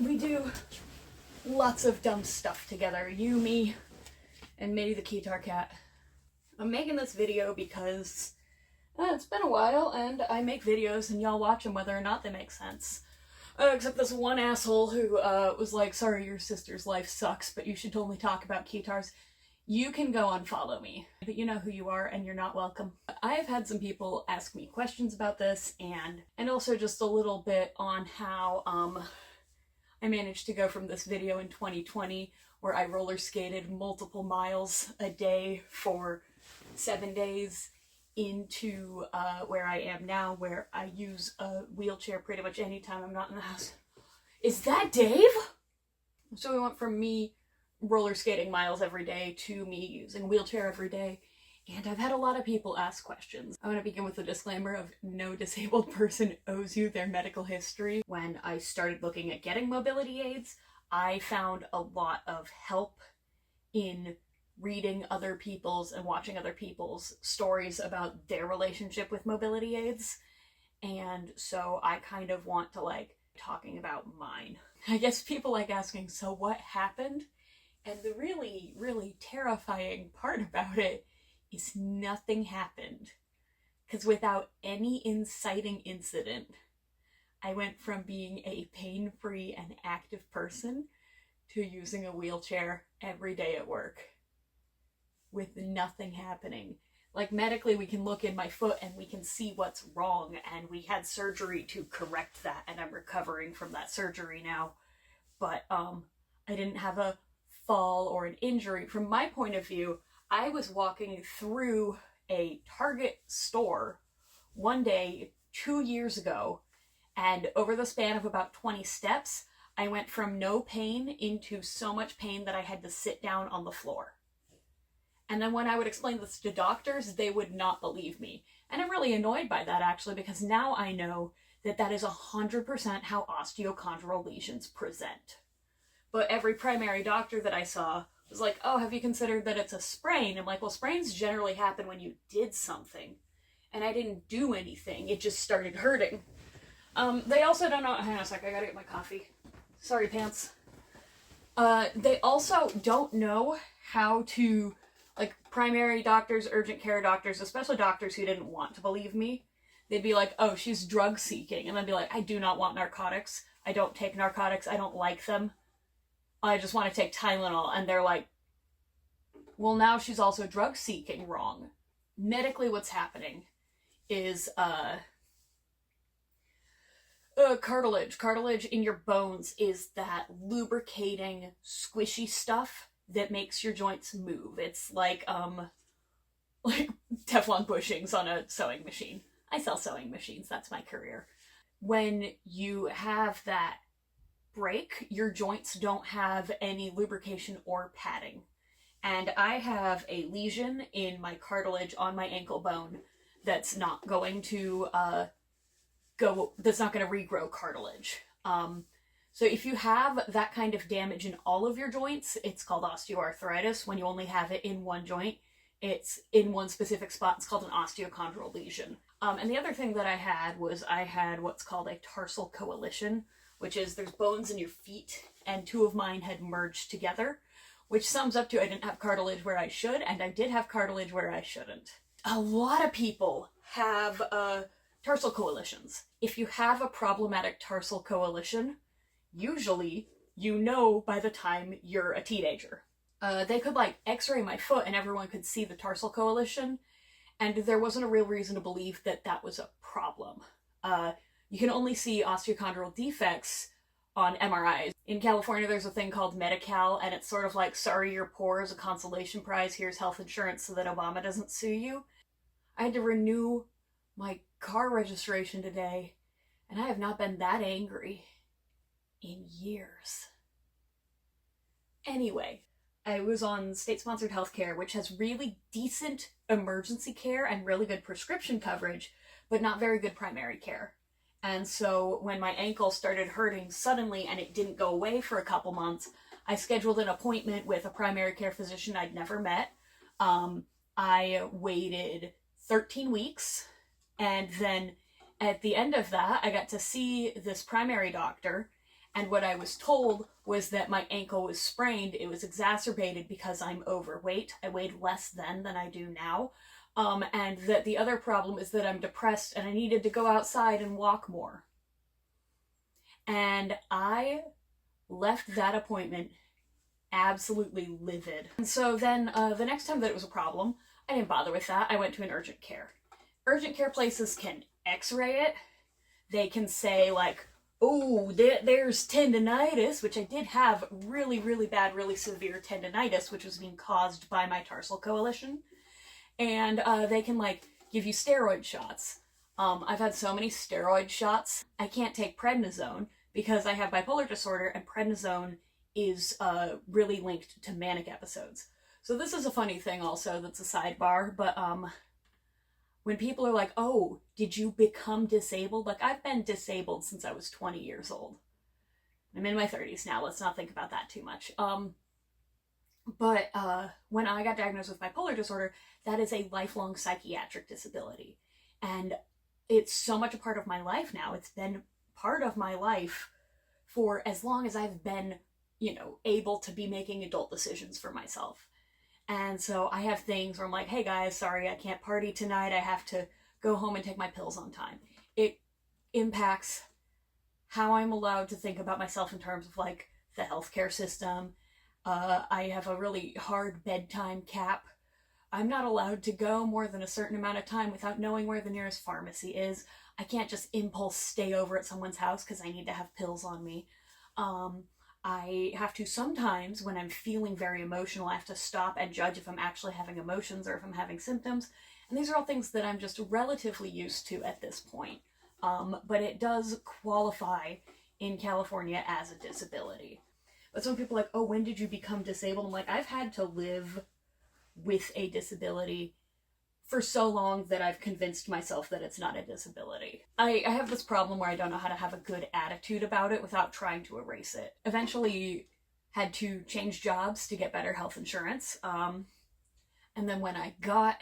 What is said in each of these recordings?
we do lots of dumb stuff together. You, me, and maybe the Keytar cat. I'm making this video because it's been a while and I make videos and y'all watch them whether or not they make sense. Except this one asshole who was like, sorry, your sister's life sucks, but you should only talk about Keytars. You can go unfollow me, but you know who you are and you're not welcome. I have had some people ask me questions about this and also just a little bit on how I managed to go from this video in 2020 where I roller skated multiple miles a day for 7 days into where I am now, where I use a wheelchair pretty much anytime I'm not in the house. Is that Dave? So we went from me roller skating miles every day to me using a wheelchair every day, and I've had a lot of people ask questions. I want to begin with a disclaimer of no disabled person owes you their medical history. When I started looking at getting mobility aids, I found a lot of help in reading other people's and watching other people's stories about their relationship with mobility aids, and so I kind of want to like talking about mine. I guess people like asking, so what happened? And the really, really terrifying part about it is nothing happened. Because without any inciting incident, I went from being a pain-free and active person to using a wheelchair every day at work with nothing happening. Like medically, we can look in my foot and we can see what's wrong, and we had surgery to correct that, and I'm recovering from that surgery now. But I didn't have a fall or an injury. From my point of view, I was walking through a Target store one day 2 years ago, and over the span of about 20 steps, I went from no pain into so much pain that I had to sit down on the floor. And then when I would explain this to doctors, they would not believe me. And I'm really annoyed by that, actually, because now I know that that is 100% how osteochondral lesions present. But every primary doctor that I saw was like, oh, have you considered that it's a sprain? I'm like, well, sprains generally happen when you did something. And I didn't do anything. It just started hurting. They also don't know... Hang on a sec, I gotta get my coffee. Sorry, pants. They also don't know how to... Like, primary doctors, urgent care doctors, especially doctors who didn't want to believe me, they'd be like, oh, she's drug seeking. And I'd be like, I do not want narcotics. I don't take narcotics. I don't like them. I just want to take Tylenol. And they're like, well, now she's also drug seeking. Wrong. Medically, what's happening is cartilage. Cartilage in your bones is that lubricating, squishy stuff that makes your joints move. It's like Teflon bushings on a sewing machine. I sell sewing machines. That's my career. When you have that break, your joints don't have any lubrication or padding. And I have a lesion in my cartilage on my ankle bone that's not going to regrow cartilage. So if you have that kind of damage in all of your joints, it's called osteoarthritis. When you only have it in one joint, it's in one specific spot. It's called an osteochondral lesion. And the other thing that I had was I had what's called a tarsal coalition, which is there's bones in your feet, and two of mine had merged together, which sums up to I didn't have cartilage where I should, and I did have cartilage where I shouldn't. A lot of people have tarsal coalitions. If you have a problematic tarsal coalition, usually you know by the time you're a teenager. They could like x-ray my foot and everyone could see the tarsal coalition, and there wasn't a real reason to believe that that was a problem. You can only see osteochondral defects on MRIs. In California, there's a thing called Medi-Cal, and it's sort of like, sorry, you're poor as a consolation prize, here's health insurance so that Obama doesn't sue you. I had to renew my car registration today, and I have not been that angry in years. Anyway, I was on state-sponsored healthcare, which has really decent emergency care and really good prescription coverage, but not very good primary care. And so when my ankle started hurting suddenly and it didn't go away for a couple months, I scheduled an appointment with a primary care physician I'd never met. I waited 13 weeks, and then at the end of that, I got to see this primary doctor, And what I was told was that my ankle was sprained. It was exacerbated because I'm overweight. I weighed less then than I do now. And that the other problem is that I'm depressed and I needed to go outside and walk more. And I left that appointment absolutely livid. And so then the next time that it was a problem, I didn't bother with that. I went to an urgent care. Urgent care places can x-ray it. They can say like, oh, there's tendinitis, which I did have really, really bad, really severe tendinitis, which was being caused by my tarsal coalition. And they can like give you steroid shots. I've had so many steroid shots. I can't take prednisone because I have bipolar disorder, and prednisone is really linked to manic episodes. So this is a funny thing also that's a sidebar, but when people are like, oh, did you become disabled? Like, I've been disabled since I was 20 years old. I'm in my 30s now, let's not think about that too much. But when I got diagnosed with bipolar disorder, that is a lifelong psychiatric disability. And it's so much a part of my life now. It's been part of my life for as long as I've been, you know, able to be making adult decisions for myself. And so I have things where I'm like, hey guys, sorry, I can't party tonight. I have to go home and take my pills on time. It impacts how I'm allowed to think about myself in terms of like the healthcare system. I have a really hard bedtime cap. I'm not allowed to go more than a certain amount of time without knowing where the nearest pharmacy is. I can't just impulse stay over at someone's house because I need to have pills on me. I have to sometimes, when I'm feeling very emotional, I have to stop and judge if I'm actually having emotions or if I'm having symptoms. And these are all things that I'm just relatively used to at this point. But it does qualify in California as a disability. But some people are like, oh, when did you become disabled? I'm like, I've had to live with a disability for so long that I've convinced myself that it's not a disability. I have this problem where I don't know how to have a good attitude about it without trying to erase it. Eventually had to change jobs to get better health insurance. And then when I got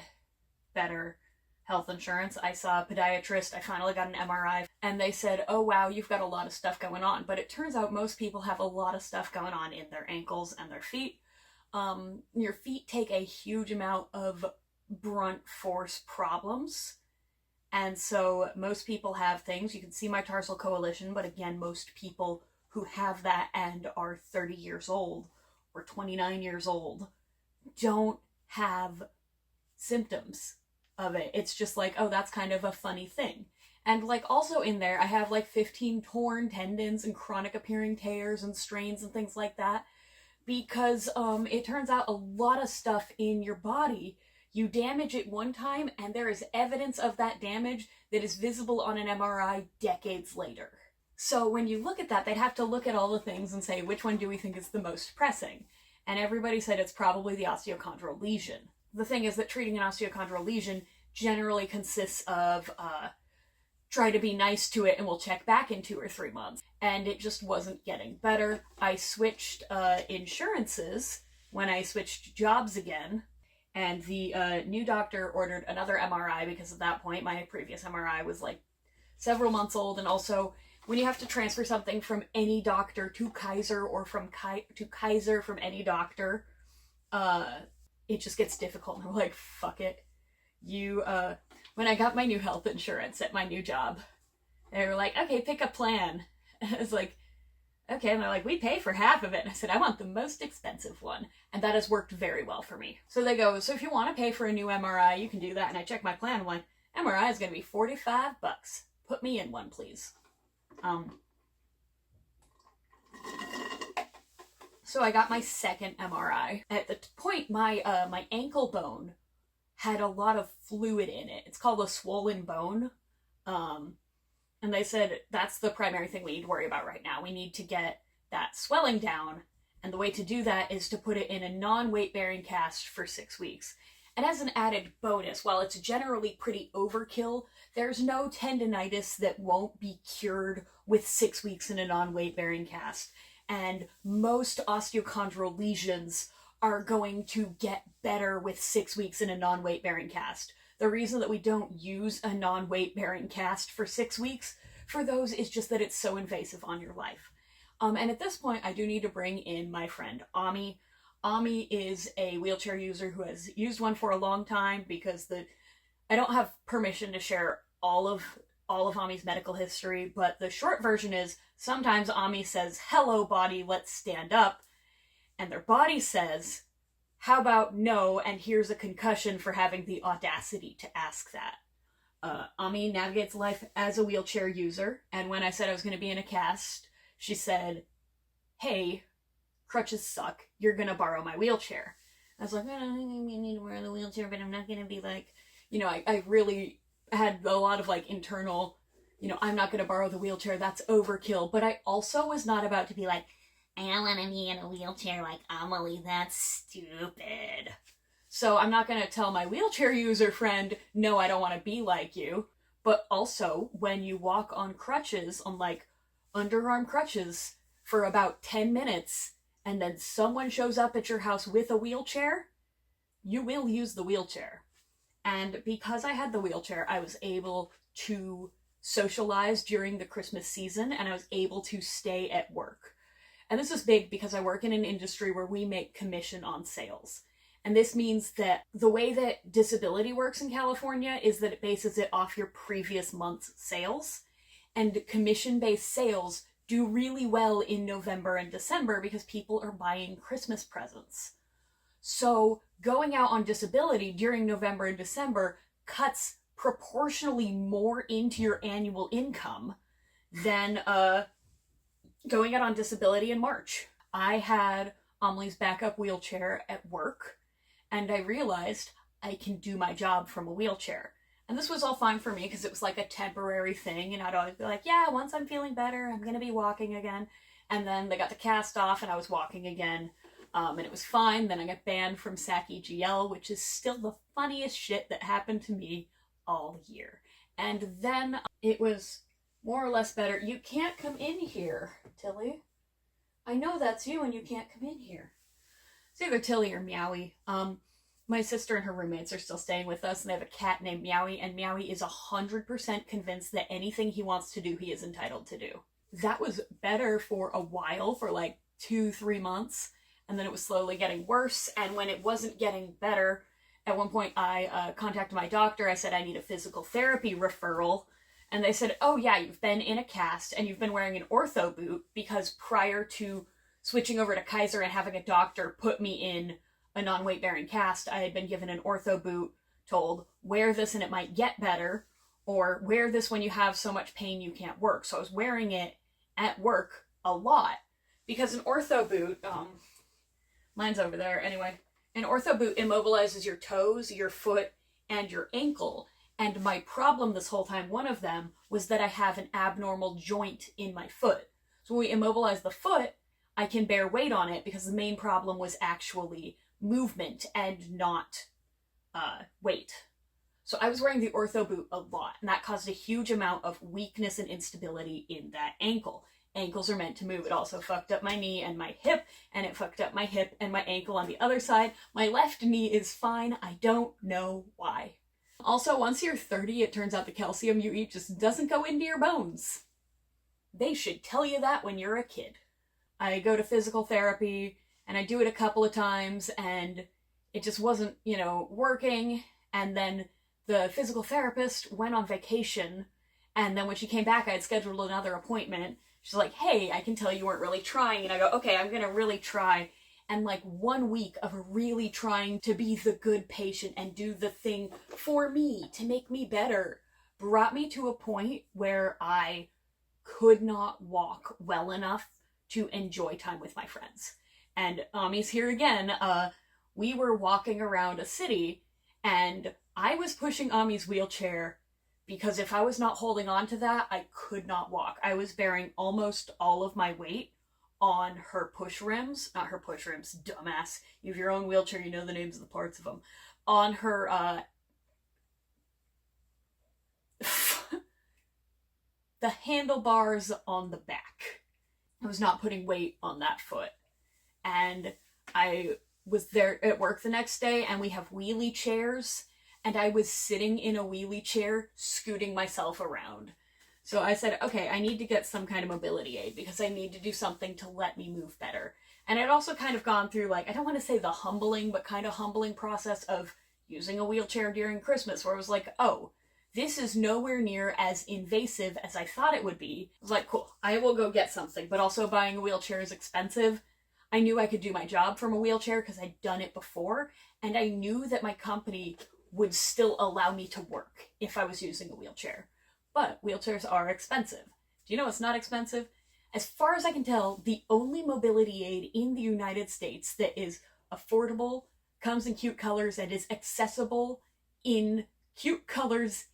better health insurance, I saw a podiatrist, I finally got an MRI, and they said, oh wow, you've got a lot of stuff going on. But it turns out most people have a lot of stuff going on in their ankles and their feet. Your feet take a huge amount of brunt force problems, and so most people have things. You can see my tarsal coalition, but again, most people who have that and are 30 years old or 29 years old don't have symptoms of it. It's just like, oh, that's kind of a funny thing. And like also in there, I have like 15 torn tendons and chronic appearing tears and strains and things like that, because it turns out a lot of stuff in your body, you damage it one time and there is evidence of that damage that is visible on an MRI decades later. So when you look at that, they'd have to look at all the things and say, which one do we think is the most pressing? And everybody said it's probably the osteochondral lesion. The thing is that treating an osteochondral lesion generally consists of try to be nice to it and we'll check back in 2 or 3 months. And it just wasn't getting better. I switched insurances when I switched jobs again. And the new doctor ordered another MRI because at that point my previous MRI was like several months old. And also when you have to transfer something from any doctor to Kaiser or from to Kaiser from any doctor, it just gets difficult. And I'm like, fuck it. When I got my new health insurance at my new job, they were like, okay, pick a plan. And I was like, okay. And they're like, we pay for half of it. And I said, I want the most expensive one. And that has worked very well for me. So they go, so if you want to pay for a new MRI, you can do that. And I check my plan. I'm like, MRI is going to be $45. Put me in one, please. So I got my second MRI. At the point, my ankle bone had a lot of fluid in it. It's called a swollen bone. And they said, that's the primary thing we need to worry about right now. We need to get that swelling down. And the way to do that is to put it in a non-weight-bearing cast for 6 weeks. And as an added bonus, while it's generally pretty overkill, there's no tendinitis that won't be cured with 6 weeks in a non-weight-bearing cast. And most osteochondral lesions are going to get better with 6 weeks in a non-weight-bearing cast. The reason that we don't use a non-weight-bearing cast for 6 weeks for those is just that it's so invasive on your life. And at this point, I do need to bring in my friend Ami. Ami is a wheelchair user who has used one for a long time because I don't have permission to share all of Ami's medical history, but the short version is sometimes Ami says, "Hello, body, let's stand up," and their body says, "How about no, and here's a concussion for having the audacity to ask that." Ami navigates life as a wheelchair user, and when I said I was going to be in a cast, she said, "Hey, crutches suck, you're gonna borrow my wheelchair." I was like, "I don't need to wear the wheelchair, but I'm not gonna be like," I really had a lot of like internal, I'm not gonna borrow the wheelchair, that's overkill. But I also was not about to be like, "I don't want to be in a wheelchair like Amelie, that's stupid." So I'm not gonna tell my wheelchair user friend, "No, I don't want to be like you." But also, when you walk on crutches, on like underarm crutches, for about 10 minutes, and then someone shows up at your house with a wheelchair, you will use the wheelchair. And because I had the wheelchair, I was able to socialize during the Christmas season, and I was able to stay at work. And this is big because I work in an industry where we make commission on sales. And this means that the way that disability works in California is that it bases it off your previous month's sales. And commission-based sales do really well in November and December because people are buying Christmas presents. So going out on disability during November and December cuts proportionally more into your annual income than going out on disability in March. I had Amelie's backup wheelchair at work, and I realized I can do my job from a wheelchair. And this was all fine for me because it was like a temporary thing, and I'd always be like, "Yeah, once I'm feeling better, I'm going to be walking again." And then they got the cast off and I was walking again, and it was fine. Then I got banned from SAC EGL, which is still the funniest shit that happened to me all year. And then it was more or less better. You can't come in here, Tilly. I know that's you and you can't come in here. It's either Tilly or Meowie. My sister and her roommates are still staying with us, and they have a cat named Meowie, and Meowie is 100% convinced that anything he wants to do, he is entitled to do. That was better for a while, for like 2-3 months, and then it was slowly getting worse. And when it wasn't getting better, at one point I contacted my doctor. I said I need a physical therapy referral, and they said, "Oh yeah, you've been in a cast and you've been wearing an ortho boot," because prior to switching over to Kaiser and having a doctor put me in a non-weight bearing cast, I had been given an ortho boot, told, "Wear this and it might get better," or "Wear this when you have so much pain you can't work." So I was wearing it at work a lot because an ortho boot, mine's over there anyway, an ortho boot immobilizes your toes, your foot, and your ankle. And my problem this whole time, one of them, was that I have an abnormal joint in my foot. So when we immobilize the foot, I can bear weight on it because the main problem was actually movement and not weight. So I was wearing the ortho boot a lot, and that caused a huge amount of weakness and instability in that ankle. Ankles are meant to move. It also fucked up my knee and my hip, and it fucked up my hip and my ankle on the other side. My left knee is fine. I don't know why. Also, once you're 30, it turns out the calcium you eat just doesn't go into your bones. They should tell you that when you're a kid. I go to physical therapy, and I do it a couple of times, and it just wasn't, working. And then the physical therapist went on vacation, and then when she came back, I had scheduled another appointment. She's like, "Hey, I can tell you weren't really trying." And I go, "Okay, I'm gonna really try." And like 1 week of really trying to be the good patient and do the thing for me to make me better brought me to a point where I could not walk well enough to enjoy time with my friends. And Ami's here again. We were walking around a city, and I was pushing Ami's wheelchair because if I was not holding on to that, I could not walk. I was bearing almost all of my weight on her push rims. Not her push rims, dumbass. You have your own wheelchair, you know the names of the parts of them. On her, the handlebars on the back. I was not putting weight on that foot. And I was there at work the next day, and we have wheelie chairs, and I was sitting in a wheelie chair scooting myself around. So I said, okay, I need to get some kind of mobility aid because I need to do something to let me move better. And I'd also kind of gone through, like, I don't want to say the humbling, but kind of humbling process of using a wheelchair during Christmas, where I was like, oh, this is nowhere near as invasive as I thought it would be. I was like, cool, I will go get something, but also buying a wheelchair is expensive. I knew I could do my job from a wheelchair because I'd done it before, and I knew that my company would still allow me to work if I was using a wheelchair. But wheelchairs are expensive. Do you know what's not expensive? As far as I can tell, the only mobility aid in the United States that is affordable, comes in cute colors, and is accessible in cute colors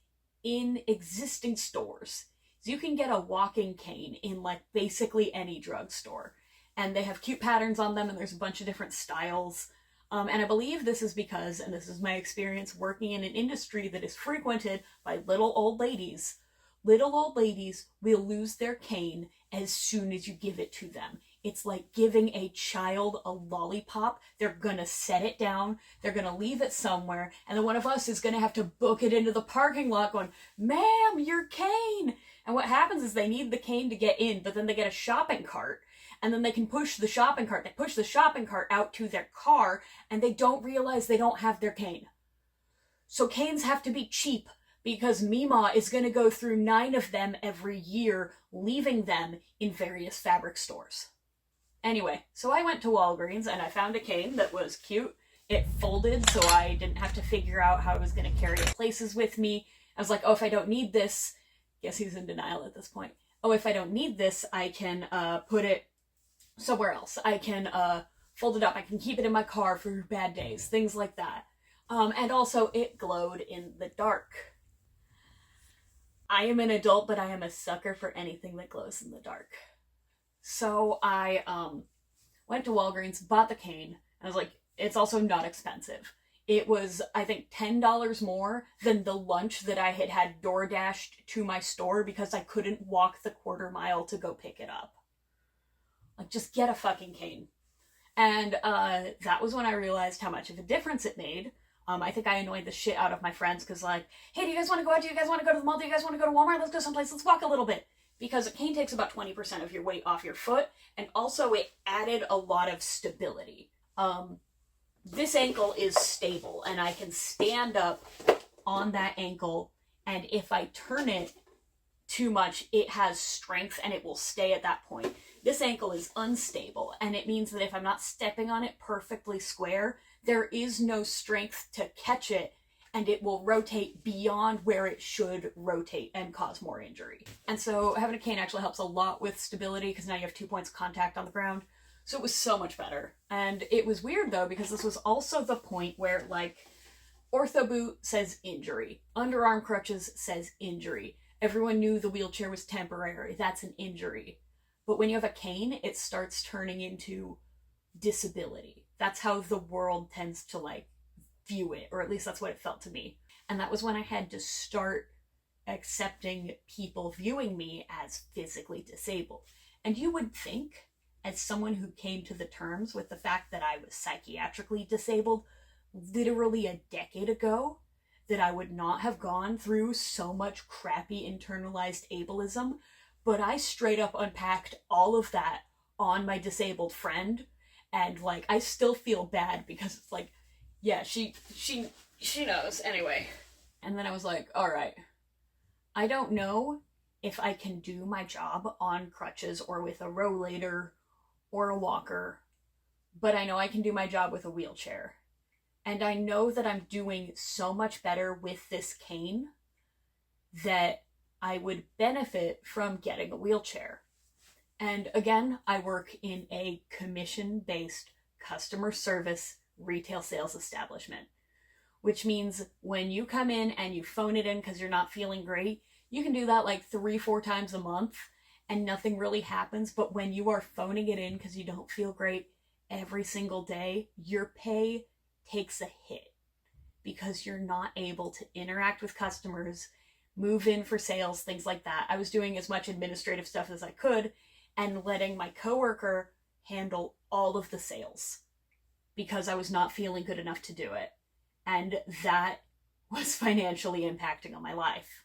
in existing stores. So you can get a walking cane in like basically any drugstore. And they have cute patterns on them, and there's a bunch of different styles. And I believe this is because, and this is my experience working in an industry that is frequented by little old ladies will lose their cane as soon as you give it to them. It's like giving a child a lollipop. They're gonna set it down, they're gonna leave it somewhere, and then one of us is gonna have to book it into the parking lot going, ma'am, your cane! And what happens is they need the cane to get in, but then they get a shopping cart, and then they can push the shopping cart. They push the shopping cart out to their car, and they don't realize they don't have their cane. So canes have to be cheap, because Mima is going to go through 9 of them every year, leaving them in various fabric stores. Anyway, so I went to Walgreens and I found a cane that was cute. It folded, so I didn't have to figure out how I was going to carry it places with me. I was like, oh, if I don't need this, guess he's in denial at this point. Oh, if I don't need this, I can put it somewhere else. I can fold it up. I can keep it in my car for bad days, things like that. And also, it glowed in the dark. I am an adult, but I am a sucker for anything that glows in the dark. So I went to Walgreens, bought the cane, and I was like, it's also not expensive. It was, I think, $10 more than the lunch that I had DoorDashed to my store because I couldn't walk the quarter mile to go pick it up. Like, just get a fucking cane. And that was when I realized how much of a difference it made. I think I annoyed the shit out of my friends because, like, hey, do you guys want to go out? Do you guys want to go to the mall? Do you guys want to go to Walmart? Let's go someplace. Let's walk a little bit. Because a cane takes about 20% of your weight off your foot, and also it added a lot of stability. This ankle is stable, and I can stand up on that ankle, and if I turn it too much, it has strength, and it will stay at that point. This ankle is unstable, and it means that if I'm not stepping on it perfectly square, there is no strength to catch it, and it will rotate beyond where it should rotate and cause more injury. And so having a cane actually helps a lot with stability because now you have 2 points of contact on the ground. So it was so much better. And it was weird though, because this was also the point where, like, ortho boot says injury, underarm crutches says injury. Everyone knew the wheelchair was temporary. That's an injury. But when you have a cane, it starts turning into disability. That's how the world tends to, like, view it, or at least that's what it felt to me. And that was when I had to start accepting people viewing me as physically disabled. And you would think, as someone who came to the terms with the fact that I was psychiatrically disabled literally a decade ago, that I would not have gone through so much crappy internalized ableism, but I straight up unpacked all of that on my disabled friend, and, like, I still feel bad because it's like, yeah, she knows anyway. And then I was like, all right, I don't know if I can do my job on crutches or with a rollator or a walker, but I know I can do my job with a wheelchair. And I know that I'm doing so much better with this cane that I would benefit from getting a wheelchair. And again, I work in a commission-based customer service retail sales establishment, which means when you come in and you phone it in because you're not feeling great, you can do that like 3-4 times a month and nothing really happens. But when you are phoning it in because you don't feel great every single day, your pay takes a hit because you're not able to interact with customers, move in for sales, things like that. I was doing as much administrative stuff as I could and letting my coworker handle all of the sales because I was not feeling good enough to do it. And that was financially impacting on my life.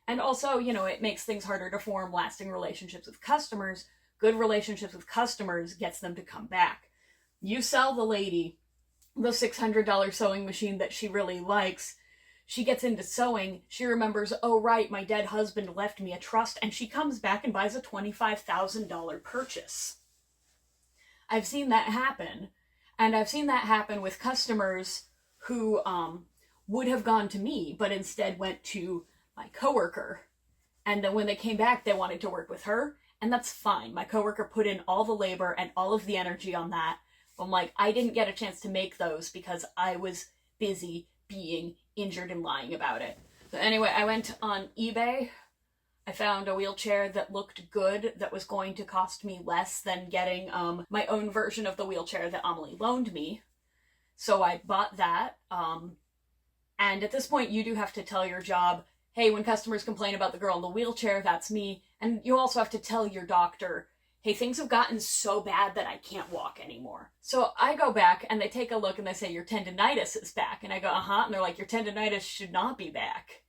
And also, you know, it makes things harder to form lasting relationships with customers. Good relationships with customers gets them to come back. You sell the lady the $600 sewing machine that she really likes. She gets into sewing. She remembers, oh, right, my dead husband left me a trust, and she comes back and buys a $25,000 purchase. I've seen that happen. And I've seen that happen with customers who would have gone to me, but instead went to my coworker. And then when they came back, they wanted to work with her. And that's fine. My coworker put in all the labor and all of the energy on that. I'm like, I didn't get a chance to make those because I was busy being injured and lying about it. So anyway, I went on eBay. I found a wheelchair that looked good, that was going to cost me less than getting my own version of the wheelchair that Amelie loaned me. So I bought that. And at this point, you do have to tell your job, hey, when customers complain about the girl in the wheelchair, that's me. And you also have to tell your doctor, hey, things have gotten so bad that I can't walk anymore. So I go back and they take a look and they say, your tendinitis is back. And I go, uh-huh. And they're like, your tendinitis should not be back.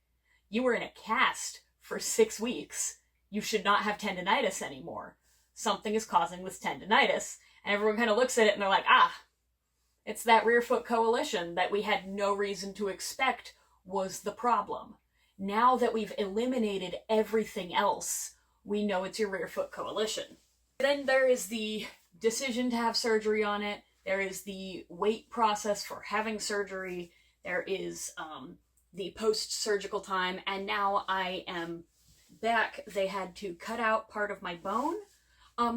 You were in a cast for 6 weeks. You should not have tendinitis anymore. Something is causing this tendinitis. And everyone kind of looks at it and they're like, it's that rear foot coalition that we had no reason to expect was the problem. Now that we've eliminated everything else, we know it's your rear foot coalition. Then there is the decision to have surgery on it. There is the wait process for having surgery. There is the post-surgical time. And now I am back. They had to cut out part of my bone.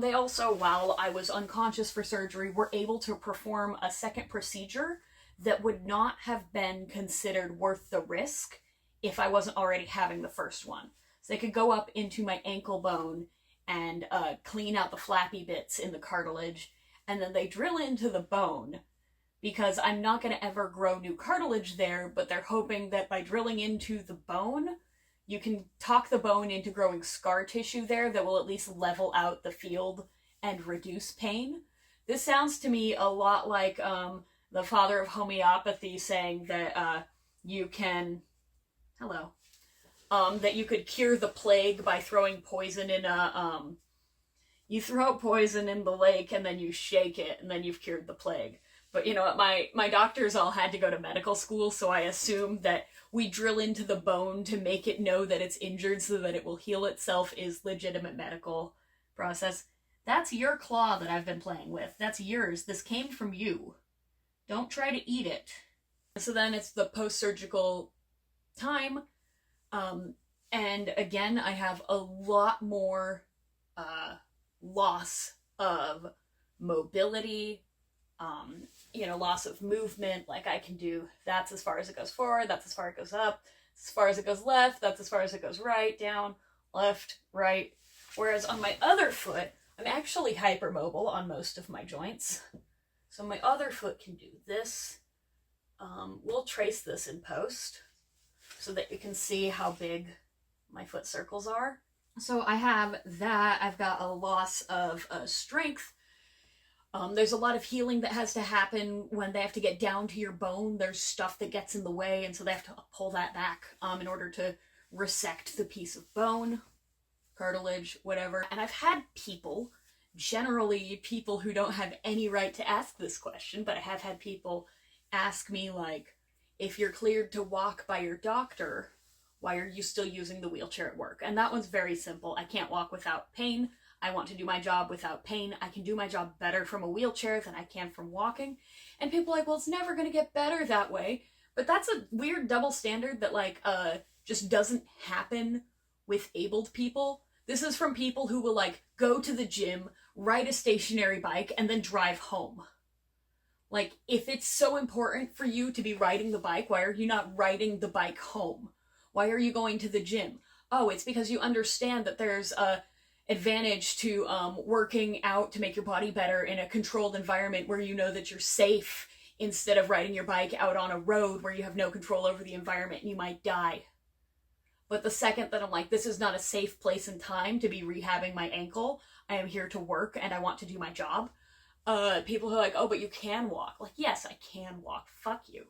They also, while I was unconscious for surgery, were able to perform a second procedure that would not have been considered worth the risk if I wasn't already having the first one. So they could go up into my ankle bone and clean out the flappy bits in the cartilage, and then they drill into the bone because I'm not going to ever grow new cartilage there, but they're hoping that by drilling into the bone, you can talk the bone into growing scar tissue there that will at least level out the field and reduce pain. This sounds to me a lot like the father of homeopathy saying that you can... Hello. That you could cure the plague by throwing poison in a... you throw poison in the lake and then you shake it and then you've cured the plague. But you know what, my doctors all had to go to medical school, so I assume that we drill into the bone to make it know that it's injured so that it will heal itself is legitimate medical process. That's your claw that I've been playing with. That's yours. This came from you. Don't try to eat it. So then it's the post-surgical time. And again, I have a lot more loss of mobility, loss of movement. Like I can do, that's as far as it goes forward, that's as far as it goes up, as far as it goes left, that's as far as it goes right, down, left, right. Whereas on my other foot, I'm actually hypermobile on most of my joints. So my other foot can do this. We'll trace this in post so that you can see how big my foot circles are. So I have that. I've got a loss of strength. There's a lot of healing that has to happen when they have to get down to your bone. There's stuff that gets in the way, and so they have to pull that back in order to resect the piece of bone, cartilage, whatever. And I've had people, generally people who don't have any right to ask this question, but I have had people ask me, like, if you're cleared to walk by your doctor, why are you still using the wheelchair at work? And that one's very simple. I can't walk without pain. I want to do my job without pain. I can do my job better from a wheelchair than I can from walking. And people are like, well, it's never going to get better that way. But that's a weird double standard that, like, just doesn't happen with abled people. This is from people who will, like, go to the gym, ride a stationary bike, and then drive home. Like, if it's so important for you to be riding the bike, why are you not riding the bike home? Why are you going to the gym? Oh, it's because you understand that there's a advantage to working out to make your body better in a controlled environment where you know that you're safe instead of riding your bike out on a road where you have no control over the environment and you might die. But the second that I'm like, this is not a safe place and time to be rehabbing my ankle, I am here to work and I want to do my job. People who are like, oh, but you can walk. Like, yes, I can walk. Fuck you.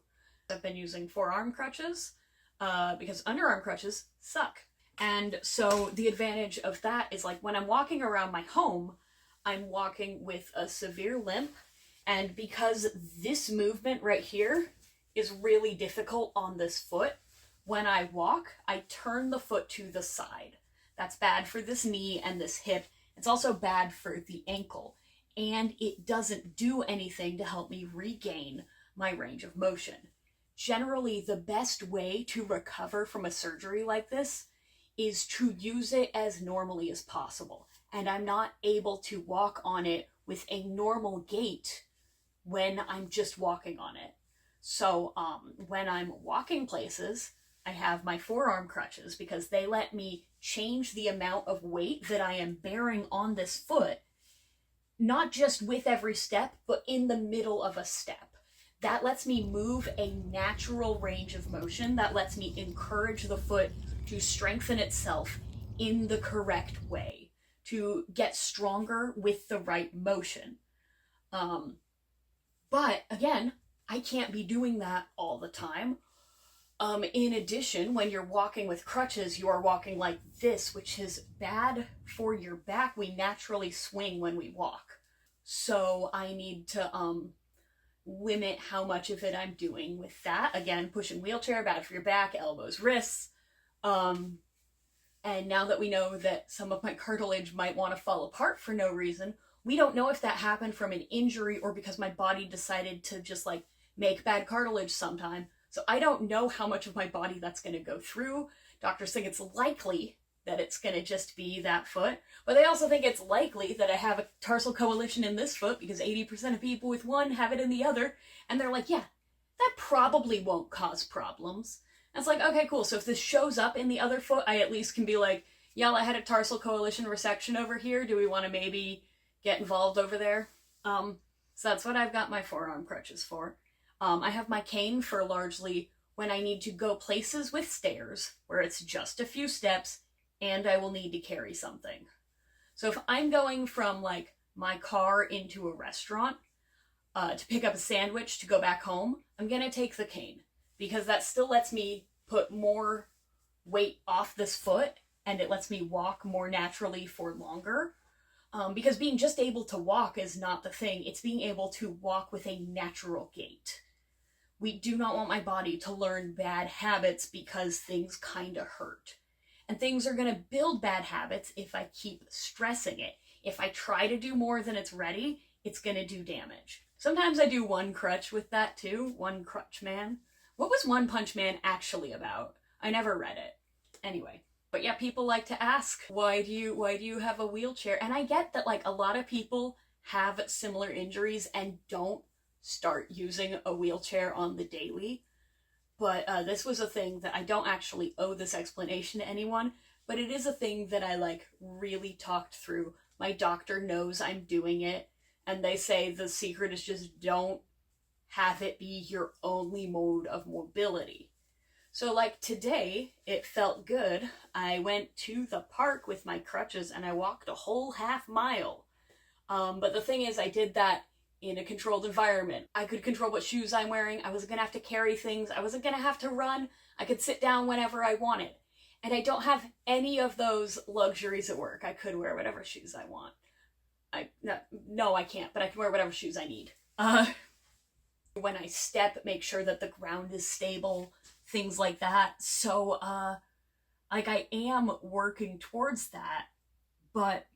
I've been using forearm crutches because underarm crutches suck. And so the advantage of that is like when I'm walking around my home, I'm walking with a severe limp. And because this movement right here is really difficult on this foot, when I walk, I turn the foot to the side. That's bad for this knee and this hip. It's also bad for the ankle. And it doesn't do anything to help me regain my range of motion. Generally, the best way to recover from a surgery like this is to use it as normally as possible. And I'm not able to walk on it with a normal gait when I'm just walking on it. So when I'm walking places, I have my forearm crutches because they let me change the amount of weight that I am bearing on this foot, not just with every step, but in the middle of a step. That lets me move a natural range of motion. That lets me encourage the foot to strengthen itself in the correct way, to get stronger with the right motion. But again, I can't be doing that all the time. In addition, when you're walking with crutches, you are walking like this, which is bad for your back. We naturally swing when we walk. So I need to limit how much of it I'm doing with that. Again, pushing wheelchair, bad for your back, elbows, wrists. And now that we know that some of my cartilage might want to fall apart for no reason, we don't know if that happened from an injury or because my body decided to just like make bad cartilage sometime. So I don't know how much of my body that's going to go through. Doctors think it's likely that it's going to just be that foot, but they also think it's likely that I have a tarsal coalition in this foot because 80% of people with one have it in the other. And they're like, yeah, that probably won't cause problems. And it's like, okay, cool. So if this shows up in the other foot, I at least can be like, y'all, I had a tarsal coalition resection over here. Do we want to maybe get involved over there? So that's what I've got my forearm crutches for. I have my cane for largely when I need to go places with stairs where it's just a few steps and I will need to carry something. So if I'm going from like my car into a restaurant to pick up a sandwich to go back home, I'm going to take the cane because that still lets me put more weight off this foot and it lets me walk more naturally for longer. Because being just able to walk is not the thing. It's being able to walk with a natural gait. We do not want my body to learn bad habits because things kind of hurt. And things are going to build bad habits if I keep stressing it. If I try to do more than it's ready, it's going to do damage. Sometimes I do one crutch with that too. One Crutch Man. What was One Punch Man actually about? I never read it. Anyway. But yeah, people like to ask, why do you have a wheelchair? And I get that like a lot of people have similar injuries and don't start using a wheelchair on the daily. But this was a thing that I don't actually owe this explanation to anyone, but it is a thing that I like really talked through. My doctor knows I'm doing it, and they say the secret is just don't have it be your only mode of mobility. So like today, it felt good. I went to the park with my crutches and I walked a whole half mile. But the thing is, I did that in a controlled environment. I could control what shoes I'm wearing. I wasn't gonna have to carry things. I wasn't gonna have to run. I could sit down whenever I wanted. And I don't have any of those luxuries at work. I could wear whatever shoes I want. No, I can't, but I can wear whatever shoes I need. When I step, make sure that the ground is stable, things like that. So, like I am working towards that, but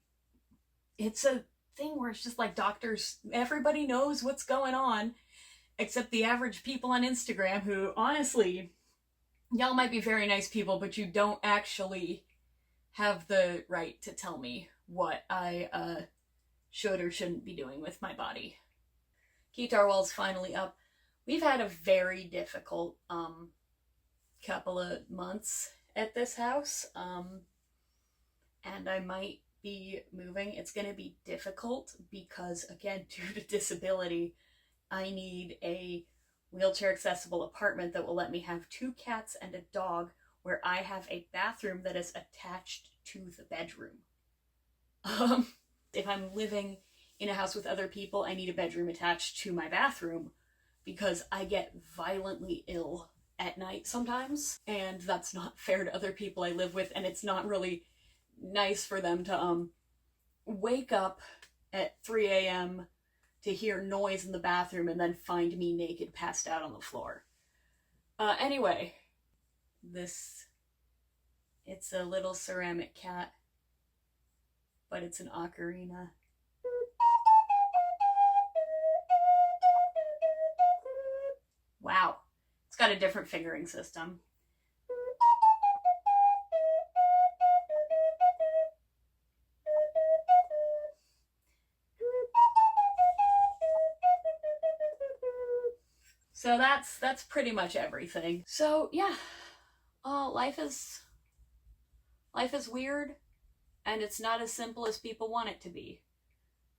it's a thing where it's just like doctors, everybody knows what's going on, except the average people on Instagram who, honestly, y'all might be very nice people, but you don't actually have the right to tell me what I should or shouldn't be doing with my body. Keytar wall's finally up. We've had a very difficult couple of months at this house, and I might be moving. It's going to be difficult because, again, due to disability, I need a wheelchair accessible apartment that will let me have 2 cats and a dog, where I have a bathroom that is attached to the bedroom. If I'm living in a house with other people, I need a bedroom attached to my bathroom because I get violently ill at night sometimes, and that's not fair to other people I live with, and it's not really nice for them to wake up at 3 a.m. to hear noise in the bathroom and then find me naked passed out on the floor. Anyway, it's a little ceramic cat, but it's an ocarina. Wow, it's got a different fingering system. So that's pretty much everything. So yeah, life is weird, and it's not as simple as people want it to be.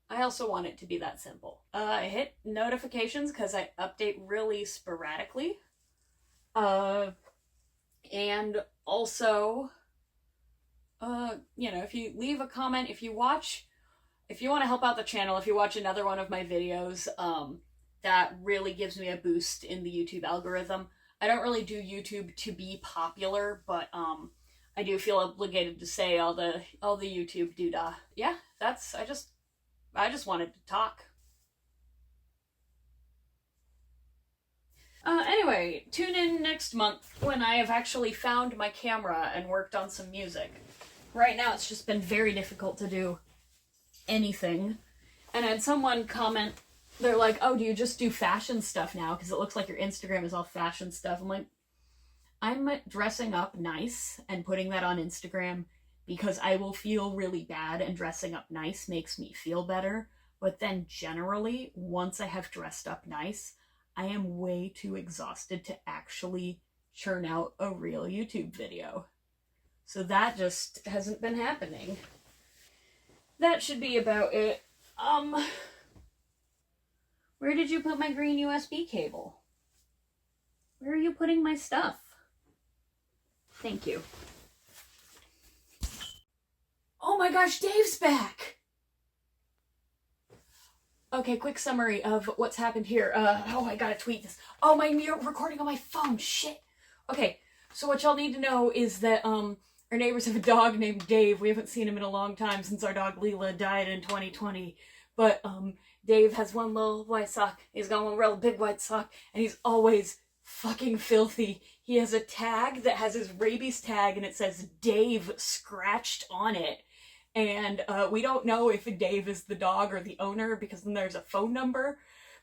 I also want it to be that simple. I hit notifications because I update really sporadically. And also, you know, if you leave a comment, if you want to help out the channel, if you watch another one of my videos, that really gives me a boost in the YouTube algorithm. I don't really do YouTube to be popular, but I do feel obligated to say all the YouTube doodah. Yeah, I just wanted to talk. Anyway, tune in next month when I have actually found my camera and worked on some music. Right now it's just been very difficult to do anything. And I had someone comment, they're like, oh, do you just do fashion stuff now? Because it looks like your Instagram is all fashion stuff. I'm like, I'm dressing up nice and putting that on Instagram because I will feel really bad, and dressing up nice makes me feel better. But then generally, once I have dressed up nice, I am way too exhausted to actually churn out a real YouTube video. So that just hasn't been happening. That should be about it. Where did you put my green USB cable? Where are you putting my stuff? Thank you. Oh my gosh, Dave's back! Okay, quick summary of what's happened here. Oh, I gotta tweet this. Oh, my recording on my phone, shit! Okay, so what y'all need to know is that, our neighbors have a dog named Dave. We haven't seen him in a long time since our dog Leela died in 2020. But, Dave has one little white sock. He's got one real big white sock, and he's always fucking filthy. He has a tag that has his rabies tag, and it says Dave scratched on it. And we don't know if Dave is the dog or the owner, because then there's a phone number.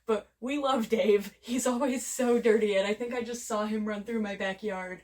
But we love Dave. He's always so dirty, and I think I just saw him run through my backyard.